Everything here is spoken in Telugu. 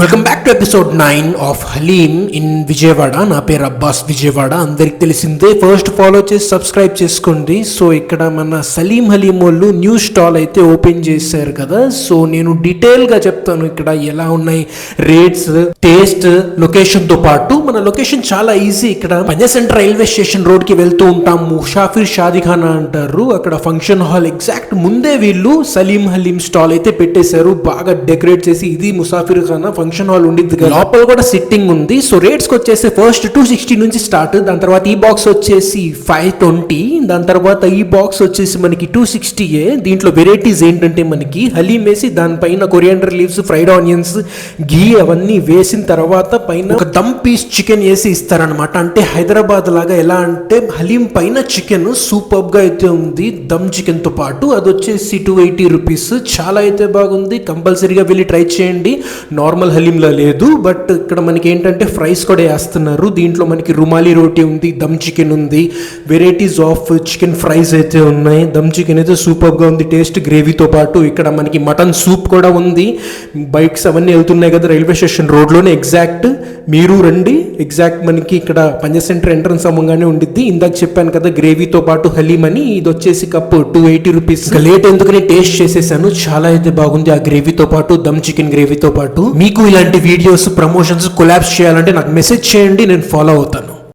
Welcome back to episode 9 of haleem in Vijayawada. నా పేరు అబ్బాస్ విజయవాడ, అందరికి తెలిసిందే. ఫస్ట్ ఫాలో చేసి సబ్స్క్రైబ్ చేసుకోండి. సో ఇక్కడ మన సలీం హలీం వాళ్ళు న్యూ స్టాల్ అయితే ఓపెన్ చేశారు కదా. సో నేను డీటెయిల్గా చెప్తాను ఇక్కడ ఎలా ఉన్నాయి రేట్స్, టేస్ట్, లొకేషన్తో పాటు. మన లొకేషన్ చాలా ఈజీ. ఇక్కడ పంజా సెంటర్ రైల్వే స్టేషన్ రోడ్కి వెళ్తూ ఉంటాం. ముషాఫిర్ షాదీఖానా అంటారు. అక్కడ ఫంక్షన్ హాల్ ఎగ్జాక్ట్ ముందే వీళ్ళు సలీం హలీం స్టాల్ అయితే పెట్టేశారు, బాగా డెకరేట్ చేసి. ఇది ముసాఫిర్ ఖానా ఫంక్షన్ హాల్ ఉండిద్ది, లోపల కూడా సిట్టింగ్ ఉంది. సో రేట్స్ వచ్చేసి ఫస్ట్ 260 నుంచి స్టార్ట్. దాని తర్వాత ఈ బాక్స్ వచ్చేసి 520. దాని తర్వాత ఈ బాక్స్ వచ్చేసి మనకి 260. దీంట్లో వెరైటీస్ ఏంటంటే మనకి హలీం వేసి దానిపైన కొరియాండర్ లీవ్స్, ఫ్రైడ్ ఆనియన్స్, ఘీ అవన్నీ వేసిన తర్వాత పైన ఒక దమ్ పీస్ చికెన్ వేసి ఇస్తారనమాట. అంటే హైదరాబాద్ లాగా. ఎలా అంటే హలీం పైన చికెన్ సూపర్ గా అయితే ఉంది దమ్ చికెన్ తో పాటు. అది వచ్చేసి 280 రూపీస్. చాలా అయితే బాగుంది, కంపల్సరీగా వెళ్ళి ట్రై చేయండి. నార్మల్ హలీంలో లేదు, బట్ ఇక్కడ మనకి ఏంటంటే ఫ్రైస్ కూడా వేస్తున్నారు. దీంట్లో మనకి రుమాలి రోటీ ఉంది, దమ్ చికెన్ ఉంది, వెరైటీస్ ఆఫ్ చికెన్ ఫ్రైస్ అయితే ఉన్నాయి. దమ్ చికెన్ అయితే సూపర్ గా ఉంది టేస్ట్, గ్రేవీతో పాటు. ఇక్కడ మనకి మటన్ సూప్ కూడా ఉంది. బైక్స్ అవన్నీ వెళ్తున్నాయి కదా రైల్వే స్టేషన్ రోడ్లోనే. ఎగ్జాక్ట్ మీరు రండి. ఎగ్జాక్ట్ మనకి ఇక్కడ పంజా సెంటర్ ఎంట్రన్స్ అవ్వగానే ఉండిద్ది. ఇందాక చెప్పాను కదా గ్రేవీతో పాటు హలీం అని. ఇది వచ్చేసి కప్పు 280 రూపీస్. లేట్ ఎందుకని టేస్ట్ చేసేసాను, చాలా అయితే బాగుంది ఆ గ్రేవీతో పాటు, దమ్ చికెన్ గ్రేవీతో పాటు. మీకు ఇలాంటి వీడియోస్, ప్రమోషన్స్, కొలాబ్స్ చేయాలంటే నాకు మెసేజ్ చేయండి, నేను ఫాలో అవుతాను.